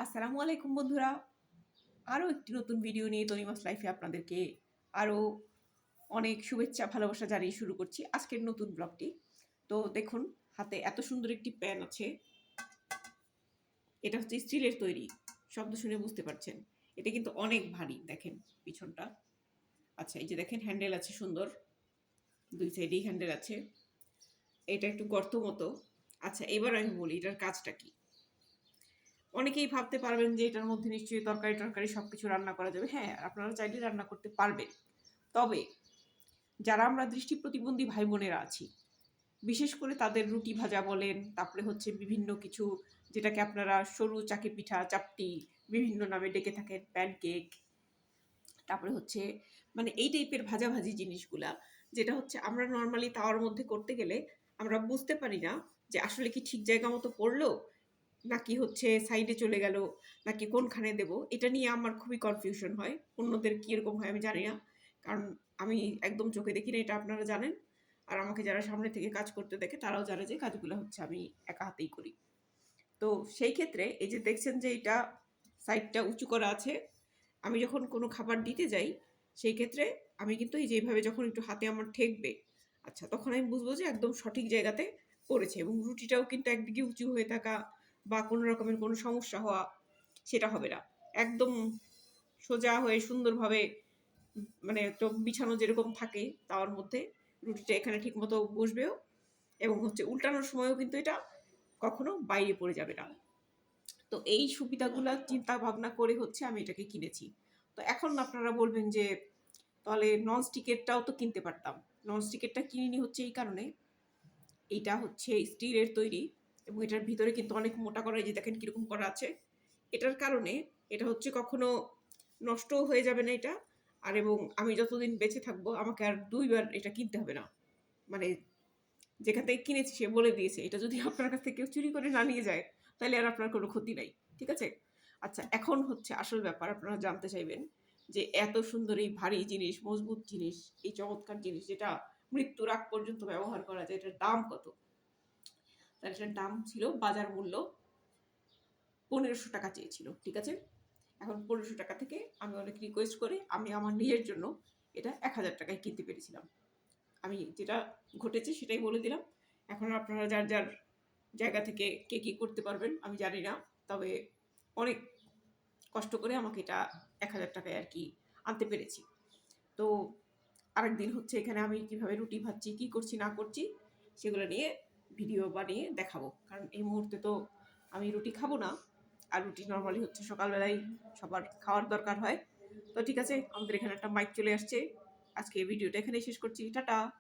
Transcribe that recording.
আসসালামু আলাইকুম বন্ধুরা। আরও একটি নতুন ভিডিও নিয়ে তনিমাস লাইফে আপনাদেরকে আরও অনেক শুভেচ্ছা ভালোবাসা জানিয়ে শুরু করছি আজকের নতুন ব্লগটি। তো দেখুন, হাতে এত সুন্দর একটি প্যান আছে। এটা হচ্ছে স্টিলের তৈরি। শব্দ শুনে বুঝতে পারছেন এটা কিন্তু অনেক ভারী। দেখেন পিছনটা। আচ্ছা, এই যে দেখেন হ্যান্ডেল আছে সুন্দর, দুই সাইডেই হ্যান্ডেল আছে। এটা একটু গর্ত মতো। আচ্ছা, এবার আমি বলি এটার কাজটা কি। অনেকেই ভাবতে পারবেন যে এটার মধ্যে নিশ্চয়ই তরকারি টরকারি সব কিছু রান্না করা যাবে। হ্যাঁ, আপনারা চাইলে রান্না করতে পারবেন। তবে যারা আমরা দৃষ্টি প্রতিবন্ধী ভাই বোনেরা আছি, বিশেষ করে তাদের রুটি ভাজা বলেন, তারপরে হচ্ছে বিভিন্ন কিছু, যেটাকে আপনারা সরু চাকি পিঠা, চাপটি বিভিন্ন নামে ডেকে থাকেন, প্যানকেক, তারপরে হচ্ছে মানে এই টাইপের ভাজাভাজি জিনিসগুলা, যেটা হচ্ছে আমরা নর্মালি তাওয়ার মধ্যে করতে গেলে আমরা বুঝতে পারি না যে আসলে কি ঠিক জায়গা মতো পড়লো, নাকি হচ্ছে সাইডে চলে গেল, নাকি কোনখানে দেব। এটা নিয়ে আমার খুবই কনফিউশন হয়। অন্যদের কীরকম হয় আমি জানি না, কারণ আমি একদম চোখে দেখি না, এটা আপনারা জানেন। আর আমাকে যারা সামনে থেকে কাজ করতে দেখে তারাও জানে যে কাজগুলো হচ্ছে আমি একা হাতেই করি। তো সেই ক্ষেত্রে এই যে দেখছেন যে এটা সাইডটা উঁচু করা আছে, আমি যখন কোনো খাবার দিতে যাই সেই ক্ষেত্রে আমি কিন্তু এই যেভাবে যখন একটু হাতে আমার ঠেকবে, আচ্ছা, তখন আমি বুঝবো যে একদম সঠিক জায়গাতে পড়েছে। এবং রুটিটাও কিন্তু একদিকে উঁচু হয়ে থাকা বা কোনো রকমের কোনো সমস্যা হওয়া, সেটা হবে না। একদম সোজা হয়ে সুন্দরভাবে, মানে একটু বিছানো যেরকম থাকে তাওয়ার মধ্যে, রুটিটা এখানে ঠিক মতো বসবেও। এবং হচ্ছে উল্টানোর সময়ও কিন্তু এটা কখনো বাইরে পড়ে যাবে না। তো এই সুবিধাগুলো চিন্তা ভাবনা করে হচ্ছে আমি এটাকে কিনেছি। তো এখন আপনারা বলবেন যে তাহলে ননস্টিকেরটাও তো কিনতে পারতাম। ননস্টিকেরটা কিনিনি হচ্ছে এই কারণে, এইটা হচ্ছে স্টিলের তৈরি এবং এটার ভিতরে কিন্তু অনেক মোটা করা, এই যে দেখেন কিরকম করা আছে। এটার কারণে এটা হচ্ছে কখনো নষ্টও হয়ে যাবে না এটা। আর এবং আমি যতদিন বেঁচে থাকবো আমাকে আর ২ বার এটা কিনতে হবে না। মানে যেখান থেকে কিনেছি সে বলে দিয়েছে এটা যদি আপনার কাছ থেকে কেউ চুরি করে না নিয়ে যায় তাহলে আর আপনার কোনো ক্ষতি নাই। ঠিক আছে? আচ্ছা, এখন হচ্ছে আসল ব্যাপার, আপনারা জানতে চাইবেন যে এত সুন্দর এই ভারী জিনিস, মজবুত জিনিস, এই চমৎকার জিনিস যেটা মৃত্যুর আগ পর্যন্ত ব্যবহার করা যায়, এটার দাম কত? তার এটার দাম ছিল বাজার মূল্য ১৫০০ টাকা চেয়েছিল। ঠিক আছে? এখন ১৫০০ টাকা থেকে আমি অনেক রিকোয়েস্ট করে আমি আমার নিজের জন্য এটা ১,০০০ টাকায় কিনতে পেরেছিলাম। আমি যেটা ঘটেছে সেটাই বলে দিলাম। এখন আপনারা যার যার জায়গা থেকে কে কী করতে পারবেন আমি জানি না। তবে অনেক কষ্ট করে আমাকে এটা ১,০০০ টাকায় আর কি আনতে পেরেছি। তো আরেকদিন হচ্ছে এখানে আমি কিভাবে রুটি ভাজছি, কী করছি না করছি সেগুলো নিয়ে ভিডিও বানিয়ে দেখাবো। কারণ এই মুহূর্তে তো আমি রুটি খাবো না। আর রুটি নরমালি হচ্ছে সকালবেলায় সবার খাওয়ার দরকার হয়। তো ঠিক আছে, আমাদের এখানে একটা মাইক চলে আসছে। আজকে এই ভিডিওটা এখানেই শেষ করছি। টাটা।